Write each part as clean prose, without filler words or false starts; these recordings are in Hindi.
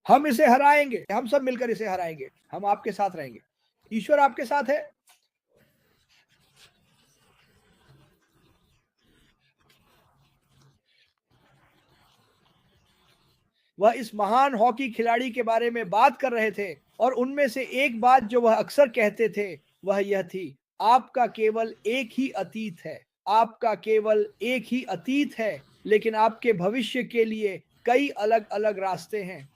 हम इसे हराएंगे, हम सब मिलकर इसे हराएंगे, हम आपके साथ रहेंगे, ईश्वर आपके साथ है। वह इस महान हॉकी खिलाड़ी के बारे में बात कर रहे थे और उनमें से एक बात जो वह अक्सर कहते थे वह यह थी, आपका केवल एक ही अतीत है, आपका केवल एक ही अतीत है, लेकिन आपके भविष्य के लिए कई अलग अलग रास्ते हैं।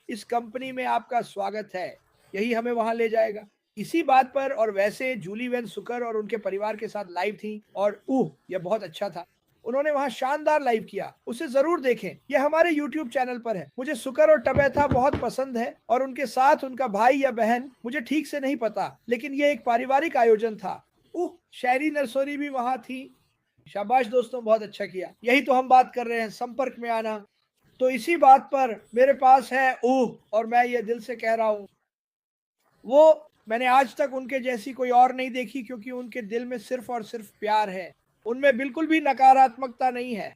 इस कंपनी में आपका स्वागत है, यही हमें वहां ले जाएगा। इसी बात पर और वैसे जूली वेन सुकर और उनके परिवार के साथ लाइव थी और यह बहुत अच्छा था। उन्होंने वहां शानदार लाइव किया, उसे जरूर देखें, यह हमारे यूट्यूब चैनल पर है। मुझे सुकर और टबेथा बहुत पसंद है और उनके साथ उनका भाई या बहन मुझे ठीक से नहीं पता, लेकिन यह एक पारिवारिक आयोजन था। शहरी नरसोरी भी वहां थी। शाबाश दोस्तों, बहुत अच्छा किया। यही तो हम बात कर रहे हैं, संपर्क में आना। तो इसी बात पर मेरे पास है और मैं ये दिल से कह रहा हूं, वो मैंने आज तक उनके जैसी कोई और नहीं देखी, क्योंकि उनके दिल में सिर्फ और सिर्फ प्यार है, उनमें बिल्कुल भी नकारात्मकता नहीं है।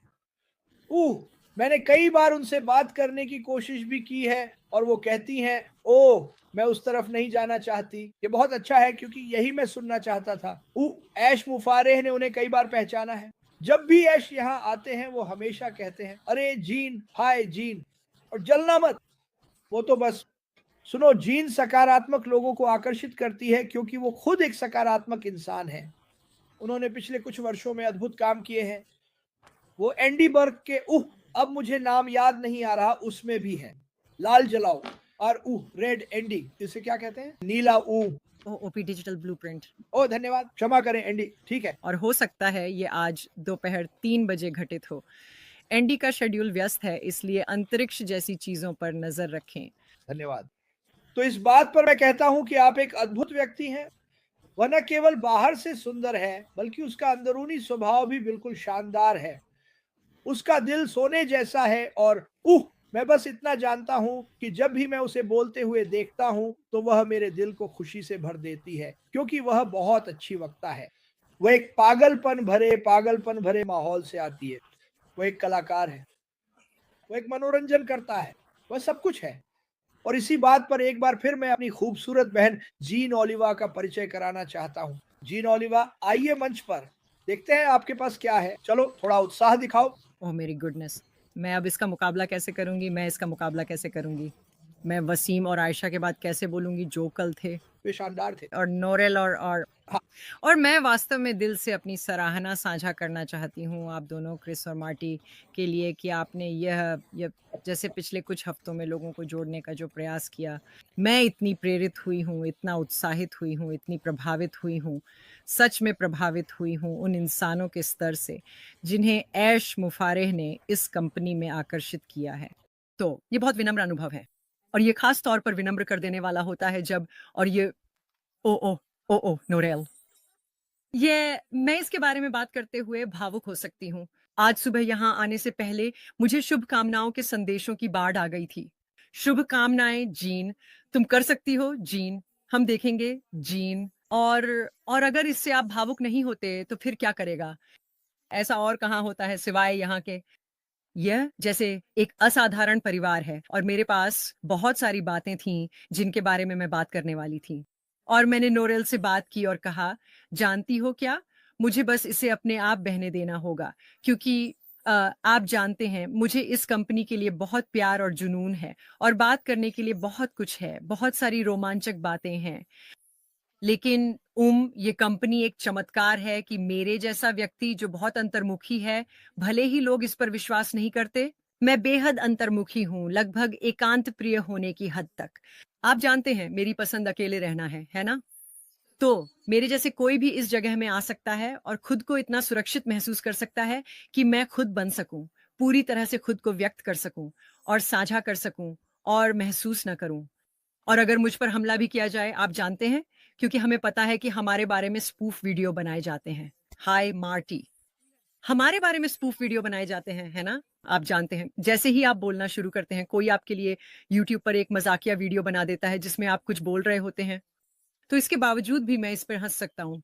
मैंने कई बार उनसे बात करने की कोशिश भी की है और वो कहती हैं, ओह मैं उस तरफ नहीं जाना चाहती। ये बहुत अच्छा है, क्योंकि यही मैं सुनना चाहता था। ऐश मुफारेह ने उन्हें कई बार पहचाना है। जब भी ऐश यहाँ आते हैं वो हमेशा कहते हैं, अरे जीन, हाय जीन, और जलना मत। वो तो बस सुनो, जीन सकारात्मक लोगों को आकर्षित करती है क्योंकि वो खुद एक सकारात्मक इंसान है। उन्होंने पिछले कुछ वर्षों में अद्भुत काम किए हैं। वो एंडी बर्ग के अब मुझे नाम याद नहीं आ रहा, उसमें भी है। लाल जलाओ और रेड एंडी, इसे क्या कहते हैं, नीला ओपी डिजिटल ब्लूप्रिंट। ओ धन्यवाद, क्षमा करें एंडी, ठीक है। और हो सकता है ये आज दोपहर 3 बजे घटित हो। एंडी का शेड्यूल व्यस्त है, इसलिए अंतरिक्ष जैसी चीजों पर नजर रखें। धन्यवाद। तो इस बात पर मैं कहता हूं कि आप एक अद्भुत व्यक्ति हैं। वह न केवल बाहर से सुंदर है, बल्कि उसका अंदरूनी स्वभाव भी बिल्कुल शानदार है। उसका दिल सोने जैसा है और मैं बस इतना जानता हूं कि जब भी मैं उसे बोलते हुए देखता हूं तो वह मेरे दिल को खुशी से भर देती है, क्योंकि वह बहुत अच्छी वक्ता है। वह एक पागलपन भरे माहौल से आती है। वह एक कलाकार है, वह एक मनोरंजन करता है, वह सब कुछ है। और इसी बात पर एक बार फिर मैं अपनी खूबसूरत बहन जीन ओलिवा का परिचय कराना चाहता हूँ। जीन ओलिवा, आइए मंच पर, देखते हैं आपके पास क्या है। चलो थोड़ा उत्साह दिखाओ। ओह मेरी गुडनेस, मैं अब इसका मुकाबला कैसे करूंगी? मैं इसका मुकाबला कैसे करूंगी? मैं वसीम और आयशा के बाद कैसे बोलूंगी जो कल थे? वे शानदार थे। और नोरेल और हाँ, और मैं वास्तव में दिल से अपनी सराहना साझा करना चाहती हूँ आप दोनों, क्रिस और मार्टी, के लिए कि आपने यह जैसे पिछले कुछ हफ्तों में लोगों को जोड़ने का जो प्रयास किया। मैं इतनी प्रेरित हुई हूँ, इतना उत्साहित हुई हूँ, इतनी प्रभावित हुई हूँ, सच में प्रभावित हुई हूँ उन इंसानों के स्तर से, जिन्हें ऐश मुफारेह ने इस कंपनी में आकर्षित किया है। तो ये बहुत विनम्र अनुभव है और ये खास तौर पर विनम्र कर देने वाला होता है जब और ये ओ ओ ओ ओ नोरेल, मैं इसके बारे में बात करते हुए भावुक हो सकती हूँ। आज सुबह यहाँ आने से पहले मुझे शुभकामनाओं के संदेशों की बाढ़ आ गई थी। शुभकामनाएं जीन, तुम कर सकती हो जीन, हम देखेंगे जीन। और अगर इससे आप भावुक नहीं होते तो फिर क्या करेगा? ऐसा और कहाँ होता है सिवाय यहाँ के। यह जैसे एक असाधारण परिवार है और मेरे पास बहुत सारी बातें थीं जिनके बारे में मैं बात करने वाली थी। और मैंने नोरेल से बात की और कहा, जानती हो क्या? मुझे बस इसे अपने आप बहने देना होगा, क्योंकि आप जानते हैं मुझे इस कंपनी के लिए बहुत प्यार और जुनून है और बात करने के लिए बहुत कुछ है, बहुत सारी रोमांचक बातें हैं। लेकिन ये कंपनी एक चमत्कार है कि मेरे जैसा व्यक्ति जो बहुत अंतर्मुखी है, भले ही लोग इस पर विश्वास नहीं करते, मैं बेहद अंतर्मुखी हूँ, लगभग एकांत प्रिय होने की हद तक। आप जानते हैं मेरी पसंद अकेले रहना है ना? तो मेरे जैसे कोई भी इस जगह में आ सकता है और खुद को इतना सुरक्षित महसूस कर सकता है कि मैं खुद बन सकूं, पूरी तरह से खुद को व्यक्त कर सकूं और साझा कर सकूं और महसूस ना करूं। और अगर मुझ पर हमला भी किया जाए, आप जानते हैं, क्योंकि हमें पता है कि हमारे बारे में स्पूफ वीडियो बनाए जाते हैं। हाय मार्टी, हमारे बारे में स्पूफ वीडियो बनाए जाते हैं, है ना? आप जानते हैं, जैसे ही आप बोलना शुरू करते हैं, कोई आपके लिए यूट्यूब पर एक मजाकिया वीडियो बना देता है जिसमें आप कुछ बोल रहे होते हैं। तो इसके बावजूद भी मैं इस पर हंस सकता हूँ।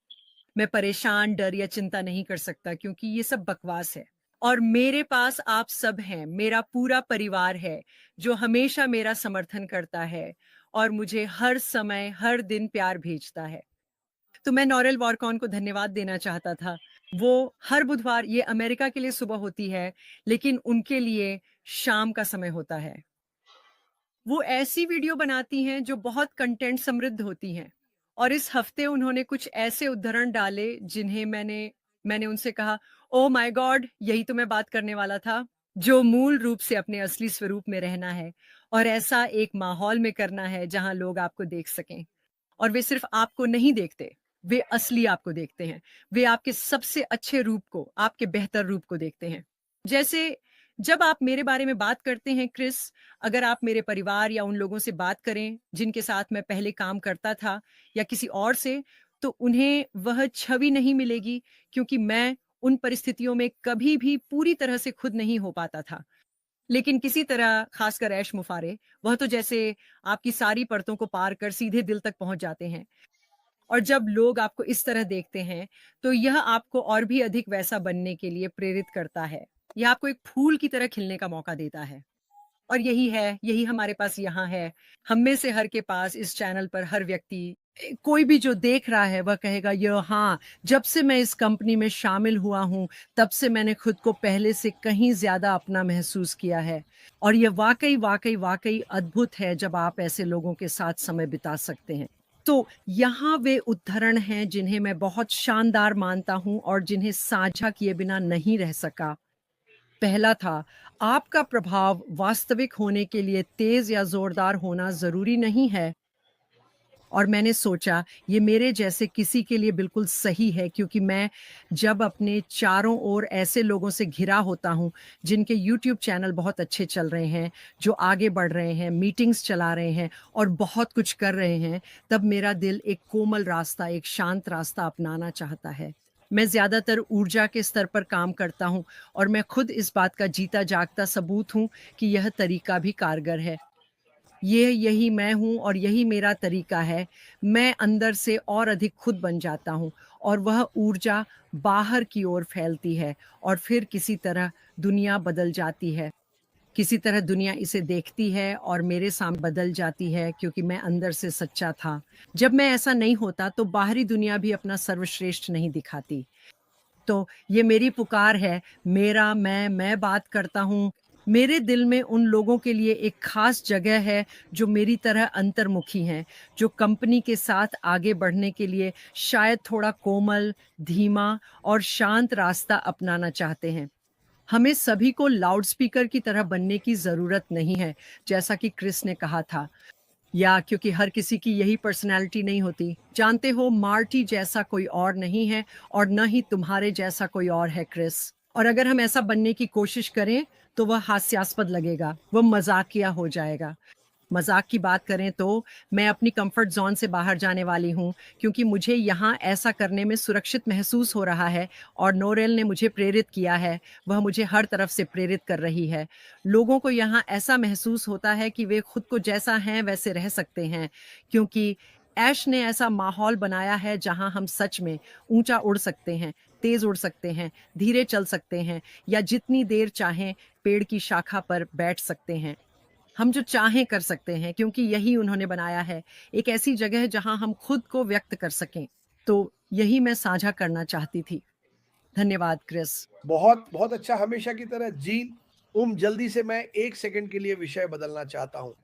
मैं परेशान, डर या चिंता नहीं कर सकता, क्योंकि ये सब बकवास है। और मेरे पास आप सब हैं, मेरा पूरा परिवार है, जो हमेशा मेरा समर्थन करता है और मुझे हर समय, हर दिन प्यार भेजता है। तो मैं नोरेल वॉरकॉन को धन्यवाद देना चाहता था। वो हर बुधवार, ये अमेरिका के लिए सुबह होती है, लेकिन उनके लिए शाम का समय होता है। वो ऐसी वीडियो बनाती हैं जो बहुत कंटेंट समृद्ध होती हैं, और इस हफ्ते उन्होंने कुछ ऐसे उद्धरण डाले जिन्हें मैंने उनसे कहा, ओह माय गॉड! यही तो मैं बात करने वाला था। जो मूल रूप से अपने असली स्वरूप में रहना है और ऐसा एक माहौल में करना है जहां लोग आपको देख सकें। और वे सिर्फ आपको नहीं देखते, वे असली आपको देखते हैं। वे आपके सबसे अच्छे रूप को, आपके बेहतर रूप को देखते हैं। जैसे जब आप मेरे बारे में बात करते हैं क्रिस, अगर आप मेरे परिवार या उन लोगों से बात करें जिनके साथ मैं पहले काम करता था या किसी और से, तो उन्हें वह छवि नहीं मिलेगी, क्योंकि मैं उन परिस्थितियों में कभी भी पूरी तरह से खुद नहीं हो पाता था। लेकिन किसी तरह, खासकर ऐश मुफारे, वह तो जैसे आपकी सारी परतों को पार कर सीधे दिल तक पहुंच जाते हैं। और जब लोग आपको इस तरह देखते हैं, तो यह आपको और भी अधिक वैसा बनने के लिए प्रेरित करता है। यह आपको एक फूल की तरह खिलने का मौका देता है। और यही है, यही हमारे पास यहाँ है। हम में से हर के पास इस चैनल पर हर व्यक्ति, कोई भी जो देख रहा है, वह कहेगा, ये हाँ, जब से मैं इस कंपनी में शामिल हुआ हूँ, तब से मैंने खुद को पहले से कहीं ज़्यादा अपना महसूस किया है। और ये वाक़ई, वाक़ई, वाक़ई अद्भुत है जब आप ऐसे लोगों के साथ समय बिता सकते हैं। तो यहाँ वे उद्धरण हैं जिन्हें मैं बहुत शानदार मानता हूँ और जिन्हें साझा किए बिना नहीं रह सका। पहला था, आपका प्रभाव वास्तविक होने के लिए तेज या जोरदार होना जरूरी नहीं है। और मैंने सोचा ये मेरे जैसे किसी के लिए बिल्कुल सही है, क्योंकि मैं जब अपने चारों ओर ऐसे लोगों से घिरा होता हूँ जिनके यूट्यूब चैनल बहुत अच्छे चल रहे हैं, जो आगे बढ़ रहे हैं, मीटिंग्स चला रहे हैं और बहुत कुछ कर रहे हैं, तब मेरा दिल एक कोमल रास्ता, एक शांत रास्ता अपनाना चाहता है। मैं ज्यादातर ऊर्जा के स्तर पर काम करता हूँ और मैं खुद इस बात का जीता जागता सबूत हूँ कि यह तरीका भी कारगर है। यही मैं हूँ और यही मेरा तरीका है। मैं अंदर से और अधिक खुद बन जाता हूँ और वह ऊर्जा बाहर की ओर फैलती है और फिर किसी तरह दुनिया बदल जाती है। किसी तरह दुनिया इसे देखती है और मेरे सामने बदल जाती है, क्योंकि मैं अंदर से सच्चा था। जब मैं ऐसा नहीं होता तो बाहरी दुनिया भी अपना सर्वश्रेष्ठ नहीं दिखाती। तो ये मेरी पुकार है, मेरा मैं बात करता हूँ। मेरे दिल में उन लोगों के लिए एक खास जगह है जो मेरी तरह अंतर्मुखी हैं, जो कंपनी के साथ आगे बढ़ने के लिए शायद थोड़ा कोमल, धीमा और शांत रास्ता अपनाना चाहते हैं। हमें सभी को लाउडस्पीकर की तरह बनने की ज़रूरत नहीं है, जैसा कि क्रिस ने कहा था। या क्योंकि हर किसी की यही पर्सनैलिटी नहीं होती। जानते हो, मार्टी जैसा कोई और नहीं है और न ही तुम्हारे जैसा कोई और है क्रिस। और अगर हम ऐसा बनने की कोशिश करें तो वह हास्यास्पद लगेगा, वह मजाकिया हो जाएगा। मजाक की बात करें तो मैं अपनी कंफर्ट जोन से बाहर जाने वाली हूँ, क्योंकि मुझे यहाँ ऐसा करने में सुरक्षित महसूस हो रहा है और नोरेल ने मुझे प्रेरित किया है। वह मुझे हर तरफ से प्रेरित कर रही है। लोगों को यहाँ ऐसा महसूस होता है कि वे खुद को जैसा हैं वैसे रह सकते हैं, क्योंकि ऐश ने ऐसा माहौल बनाया है जहाँ हम सच में ऊंचा उड़ सकते हैं, तेज उड़ सकते हैं, धीरे चल सकते हैं या जितनी देर चाहें पेड़ की शाखा पर बैठ सकते हैं। हम जो चाहें कर सकते हैं, क्योंकि यही उन्होंने बनाया है, एक ऐसी जगह जहां हम खुद को व्यक्त कर सकें। तो यही मैं साझा करना चाहती थी। धन्यवाद क्रिस। बहुत बहुत अच्छा, हमेशा की तरह। जीन, जल्दी से मैं 1 सेकंड के लिए विषय बदलना चाहता हूँ।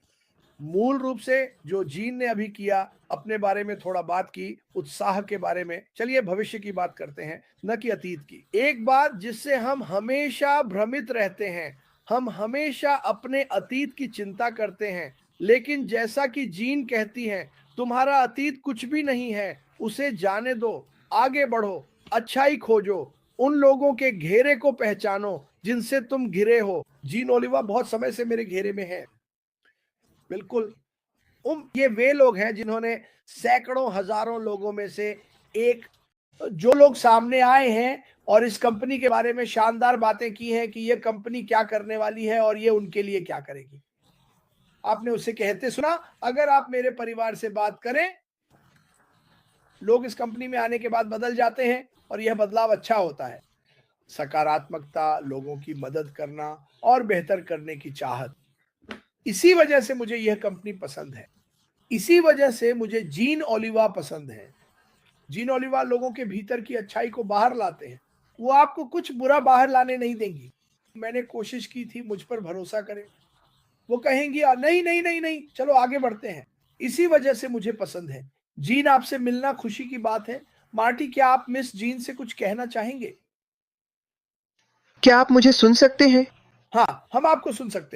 मूल रूप से जो जीन ने अभी किया, अपने बारे में थोड़ा बात की, उत्साह के बारे में। चलिए भविष्य की बात करते हैं, न कि अतीत की। एक बात जिससे हम हमेशा भ्रमित रहते हैं, हम हमेशा अपने अतीत की चिंता करते हैं, लेकिन जैसा कि जीन कहती हैं, तुम्हारा अतीत कुछ भी नहीं है, उसे जाने दो, आगे बढ़ो, अच्छाई खोजो, उन लोगों के घेरे को पहचानो जिनसे तुम घिरे हो। जीन ओलिवा बहुत समय से मेरे घेरे में है। बिल्कुल, ये वे लोग हैं जिन्होंने सैकड़ों हजारों लोगों में से एक, जो लोग सामने आए हैं और इस कंपनी के बारे में शानदार बातें की हैं कि ये कंपनी क्या करने वाली है और ये उनके लिए क्या करेगी। आपने उसे कहते सुना, अगर आप मेरे परिवार से बात करें, लोग इस कंपनी में आने के बाद बदल जाते हैं और यह बदलाव अच्छा होता है। सकारात्मकता, लोगों की मदद करना और बेहतर करने की चाहत। इसी वजह से मुझे यह कंपनी पसंद है। इसी वजह से मुझे जीन ओलिवा पसंद है। जीन ओलिवा लोगों के भीतर की अच्छाई को बाहर लाते हैं। वो आपको कुछ बुरा बाहर लाने नहीं देंगी। मैंने कोशिश की थी, मुझ पर भरोसा करें। वो कहेंगी नहीं, नहीं, नहीं, नहीं, चलो आगे बढ़ते हैं। इसी वजह से मुझे पसंद है। जीन, आपसे मिलना खुशी की बात है। मार्टी, क्या आप मिस जीन से कुछ कहना चाहेंगे? क्या आप मुझे सुन सकते हैं? हाँ, हम आपको सुन सकते हैं।